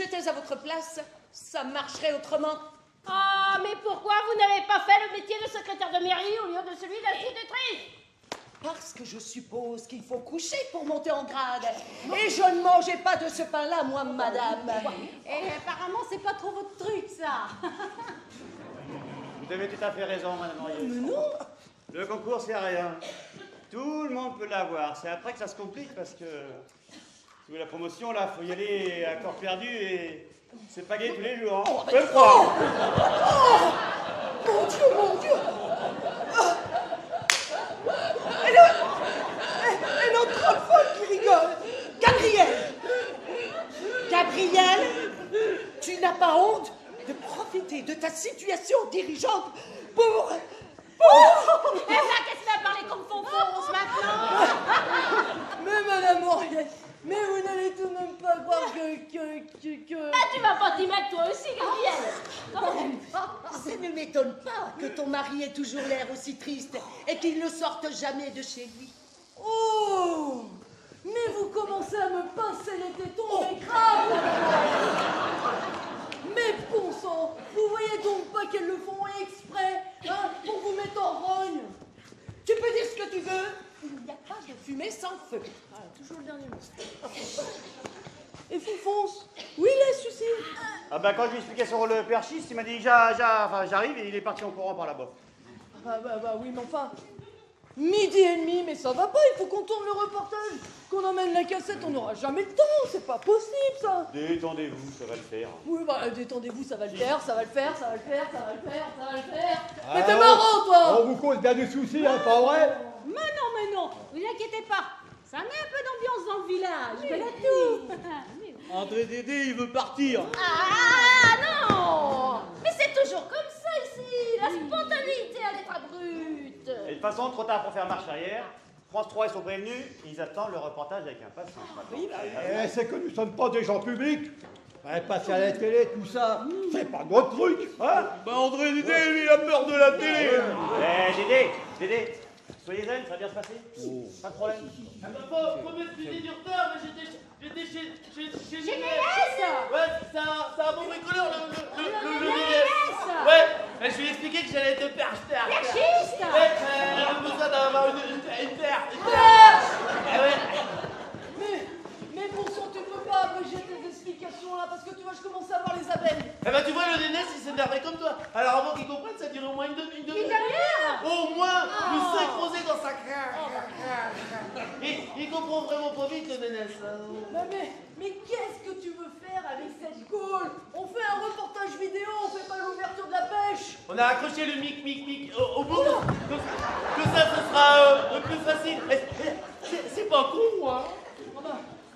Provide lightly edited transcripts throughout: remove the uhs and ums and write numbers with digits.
j'étais à votre place, ça marcherait autrement. Ah, mais pourquoi vous n'avez pas fait le métier de secrétaire de mairie au lieu de celui d'institutrice? Parce que je suppose qu'il faut coucher pour monter en grade. Et je ne mangeais pas de ce pain-là, moi, madame. Et apparemment, c'est pas trop votre truc, ça. Vous avez tout à fait raison, madame Henriette. Mais non. Le concours, c'est rien. Tout le monde peut l'avoir. C'est après que ça se complique parce que... Sous la promotion, là, faut y aller à corps perdu et... C'est pas gay tous les jours, hein. Je peux le croire. Mon Dieu, mon Dieu. Et notre folle qui rigole. Gabrielle. Gabrielle, tu n'as pas honte de profiter de ta situation dirigeante pour... Et là, qu'est-ce que tu vas parler comme fonfonce maintenant? Mais madame Henriette, mais vous n'allez tout de même pas croire que... Ah, tu vas pas t'y mettre toi aussi, Gabrielle? Comment? Ça ne m'étonne pas que ton mari ait toujours l'air aussi triste et qu'il ne sorte jamais de chez lui. Oh! Mais vous commencez à me pincer les tétons, mais grave! Mais bon sang, vous voyez donc pas qu'elles le font exprès, hein, pour vous mettre en rogne. Tu peux dire ce que tu veux, il n'y a pas de fumée sans feu. Voilà, toujours le dernier mot. Et Fonfonce, où il est, celui-ci? Ah bah quand je lui expliquais sur le perchiste, il m'a dit j'arrive et il est parti en courant par là-bas. Bah oui, mais enfin, 12h30, mais ça va pas, il faut qu'on tourne le reportage, qu'on emmène la cassette, on n'aura jamais le temps, c'est pas possible ça. Détendez-vous, ça va le faire. Oui, bah détendez-vous, ça va le faire, ça va le faire, ça va le faire, ça va le faire, ça va le faire. Ah, Mais t'es marrant, toi. On vous cause bien des soucis, hein, pas vrai? Mais non, vous inquiétez pas. Ça met un peu d'ambiance dans le village, voilà tout. André Dédé, il veut partir. Ah non! Mais c'est toujours comme ça ici, la spontanéité à l'état brut. Et de toute façon, trop tard pour faire marche arrière. France 3, ils sont prévenus, ils attendent le reportage avec impatience. Eh, c'est que nous sommes pas des gens publics. Ouais, passer à la télé, tout ça, c'est pas notre truc, hein? Bah André Dédé, lui, il a peur de la télé. Eh, Dédé, soyez zen, ça va bien se passer. Pas de problème. Faut m'excuser du retard, mais j'étais chez Généreuse! Ouais, c'est un bon bricoleur, le Généreuse! Ouais, mais je lui ai expliqué que j'allais être perchiste. Perchiste! Ouais, j'avais besoin d'avoir une terre. Mais bon sang, tu peux pas abréger tes explications là, parce que tu vois, je commence à avoir les abeilles. Eh ben tu vois, le Dénès, il s'énervait comme toi. Alors avant qu'il comprenne, ça durait au moins une demi-heure. Une demi-heure? Au moins, plus 5 rosés dans sa crâne. Il comprend vraiment pas vite, le Dénès. Mais qu'est-ce que tu veux faire avec cette gaule? On fait un reportage vidéo, on fait pas l'ouverture de la pêche. On a accroché le mic au bout. Que ça, ce sera le plus facile. C'est pas con, hein.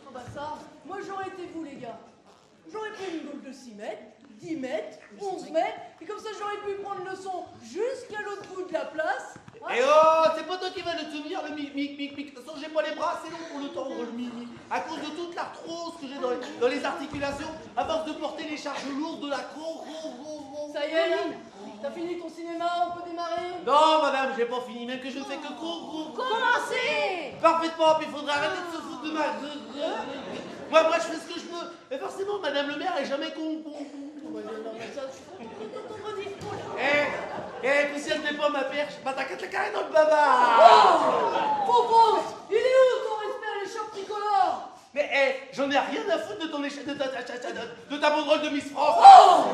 Ah bah ça, moi j'aurais été vous les gars. J'aurais pris une gaule de 6 mètres, 10 mètres, 11 mètres, et comme ça j'aurais pu prendre le son jusqu'à l'autre bout de la place. Et oh, c'est pas toi qui vas le tenir, le mic. De toute façon, j'ai pas les bras assez longs pour le tendre, le mic. À cause de toute l'arthrose que j'ai dans les articulations, à force de porter les charges lourdes de la Ça y est, Lynn, t'as fini ton cinéma, on peut démarrer? Non, madame, j'ai pas fini, même que je ne fais que Commencez! Parfaitement, puis il faudra arrêter de se foutre de ma... Moi, je fais ce que je peux. Et forcément, madame le maire est jamais con. Puis si elle n'est pas ma perche, bah t'as qu'à te la carrer dans le baba. Fonfonce, il est où ton respect à l'échoppe tricolore? Mais j'en ai rien à foutre de ton échec, de ta banderole de Miss France.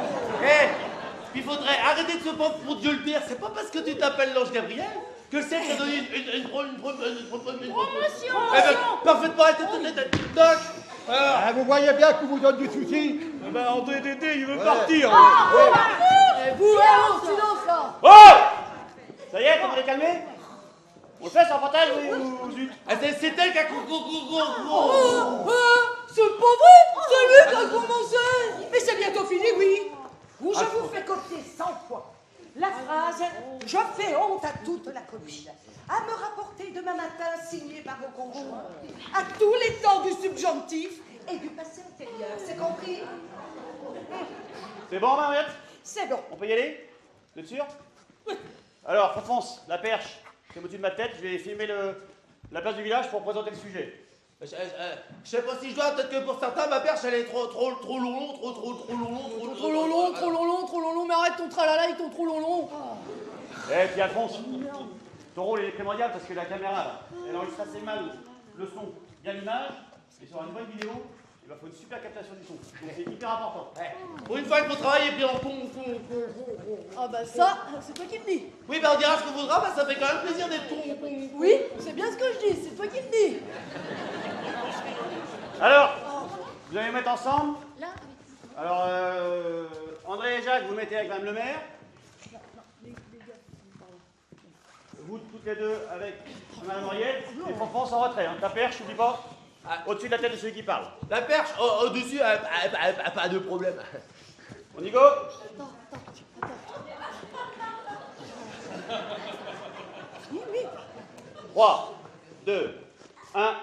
Il faudrait arrêter de se prendre pour Dieu le père. C'est pas parce que tu t'appelles l'ange Gabriel que c'est que t'as donné une Promotion! parfaitement. Toc. Ah, vous voyez bien qu'on vous donne du souci. Eh ben André Dédé, il veut partir. Eh, vous, silence là! Oh! Ça y est, vous les calmer? On le fait ce reportage ou zut? C'est elle qui a C'est pas vrai! C'est lui qui a commencé! Mais c'est bientôt fini, oui! Ou je vous fais copier 100 fois la phrase « Je fais honte à toute la commune » à me rapporter demain matin signé par vos conjoints à tous les temps du subjonctif et du passé antérieur. C'est compris? C'est bon, Mariette? C'est bon. On peut y aller? Vous êtes sûr? Oui. Alors, Fonfonce, la perche, c'est au-dessus de ma tête, je vais filmer la place du village pour présenter le sujet. Je sais pas si je dois, peut-être que pour certains, ma perche, elle est trop long, trop long, mais arrête ton tralala avec ton trop long. Eh, puis Alphonse, ton rôle il est primordial parce que la caméra, là, elle enregistre assez mal le son. Il y a l'image, et sur une bonne vidéo, il va faut une super captation du son. Donc c'est hyper important. Pour une fois qu'il faut travailler, puis on Ah bah ça, c'est toi qui me dis. Oui, bah on dira ce qu'on voudra, bah ça fait quand même plaisir d'être Oui, c'est bien ce que je dis, c'est toi qui me dis. Alors, vous allez mettre ensemble. Là, Alors, André et Jacques, vous mettez avec Mme le maire. Vous toutes les deux avec Mme Moriel. Et Fanfan en retrait. Hein. Ta perche, n'oublie pas. Au-dessus de la tête de celui qui parle. La perche, au-dessus, pas de problème. On y go. 3, 2, 1.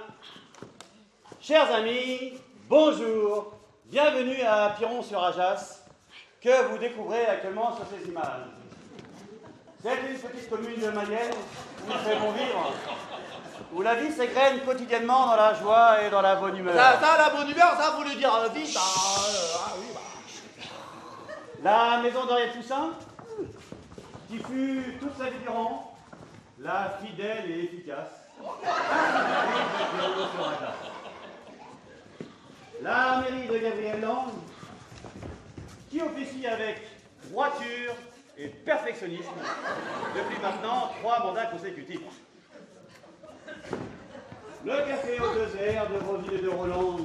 Chers amis, bonjour. Bienvenue à Piron-sur-Ajas, que vous découvrez actuellement sur ces images. C'est une petite commune de Mayenne où il fait bon vivre, où la vie s'égrène quotidiennement dans la joie et dans la bonne humeur. Ça, la bonne humeur, ça, faut le dire vite. La maison d'Henriette Toussaint, qui fut toute sa vie durant la fidèle et efficace. La mairie de Gabriel Lang, qui officie avec droiture et perfectionnisme depuis maintenant 3 mandats consécutifs. Le café aux 2 airs de Rosine et de Roland,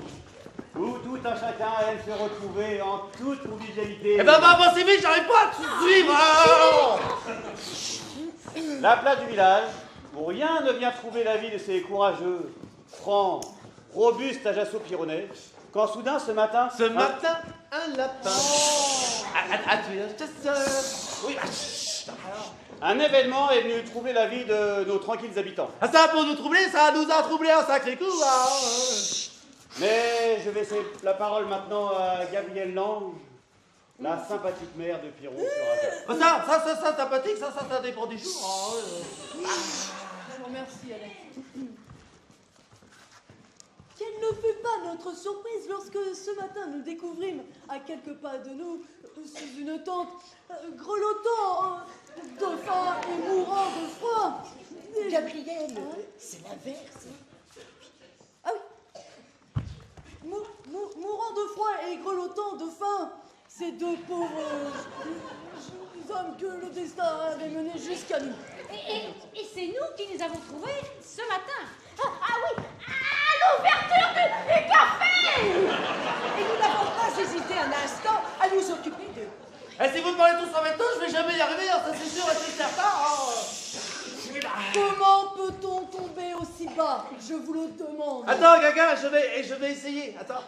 où tout un chacun aime se retrouver en toute convivialité. Eh ben, c'est vite, j'arrive pas à te suivre. La place du village, où rien ne vient troubler la vie de ces courageux, francs, robustes Ajaccio-Pironnais, quand soudain ce matin... Ce matin, un lapin. Oui, un événement est venu troubler la vie de nos tranquilles habitants. Ah, ça, pour nous troubler, ça nous a troublé un sacré coup. Mais je vais laisser la parole maintenant à Gabrielle Lange, la sympathique mère de Piron-sur-Ajas. Ça, sympathique, ça dépend des jours. Je vous remercie, Alex. Quelle ne fut pas notre surprise lorsque ce matin nous découvrîmes à quelques pas de nous, sous une tente, grelottant de faim et mourant de froid. Gabriel, c'est l'inverse. Ah oui. Mourant de froid et grelottant de faim, ces 2 pauvres hommes que le destin avait menés jusqu'à nous. et c'est nous qui les avons trouvés ce matin. Ah oui, à l'ouverture du café. Et nous n'avons pas hésité un instant à nous occuper d'eux. Et si vous me parlez tous en même temps, je vais jamais y arriver, ça c'est sûr et c'est certain. Comment peut-on tomber aussi bas? Je vous le demande. Attends, Gaga, je vais essayer. Attends.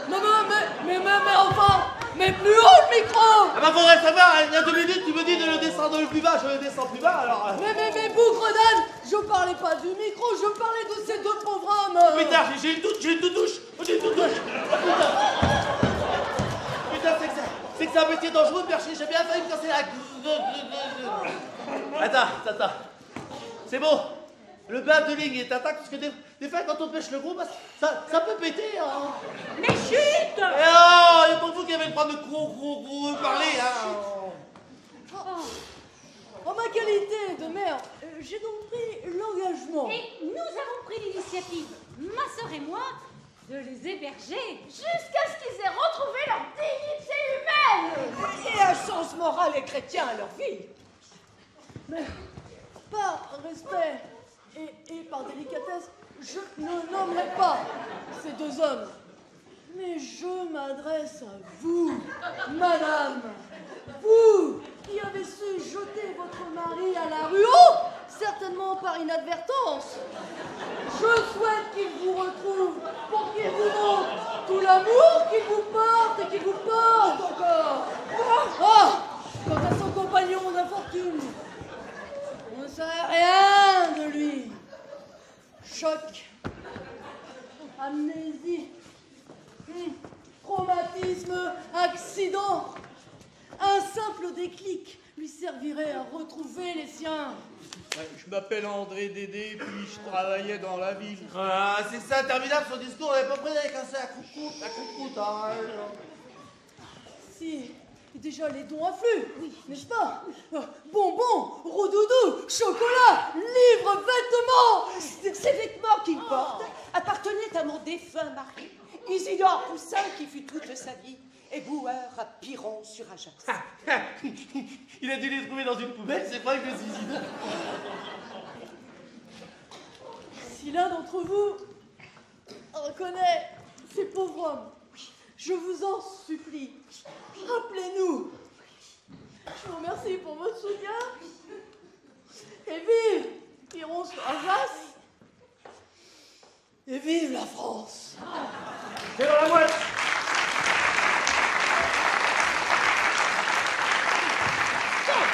Mais enfin, mais plus haut le micro! Ah bah faudrait savoir, il y a 2 minutes, tu me dis de le descendre le plus bas, je le descends plus bas, alors... Mais bougre d'âne, je parlais pas du micro, je parlais de ces 2 pauvres hommes! Putain, j'ai une touche, Putain, c'est que c'est un métier dangereux, perché, j'ai bien failli me casser la... Attends. C'est bon. Le bas de ligne est intact, parce que des fois, quand on pêche le gros, bah, ça peut péter, hein. Mais chut! Et oh, il y a pas vous qui avez le droit de gros parler, hein. En ma qualité de mère, j'ai donc pris l'engagement. Et nous avons pris l'initiative, ma sœur et moi, de les héberger jusqu'à ce qu'ils aient retrouvé leur dignité humaine. Et un sens moral et chrétien à leur vie. Mais par respect et par délicatesse, je ne nommerai pas ces 2 hommes. Mais je m'adresse à vous, madame. Vous qui avez su jeter votre mari à la rue, certainement par inadvertance. Je souhaite qu'il vous retrouve pour qu'il vous montre tout l'amour qu'il vous porte et qu'il vous porte encore. Quant à son compagnon d'infortune, on ne sait rien de lui. Choc, amnésie, traumatisme, accident. Un simple déclic lui servirait à retrouver les siens. Je m'appelle André Dédé, puis je travaillais dans la ville. Ah, c'est ça, interminable son discours, on avait pas prêt avec un sac à coucou, hein. Si, déjà les dons affluent, n'est-ce pas? Bonbons, roux-doudou, chocolat, livres, vêtements. Ces vêtements qu'il porte appartenaient à mon défunt mari, Isidore Poussin, qui fut toute sa vie éboueur à Piron sur Ajax. Il a dû les trouver dans une poubelle, c'est pas que le zizi. Si l'un d'entre vous reconnaît ces pauvres hommes, je vous en supplie, appelez-nous. Je vous remercie pour votre soutien. Et vive Piron sur Ajax. Et vive la France. C'est dans la boîte.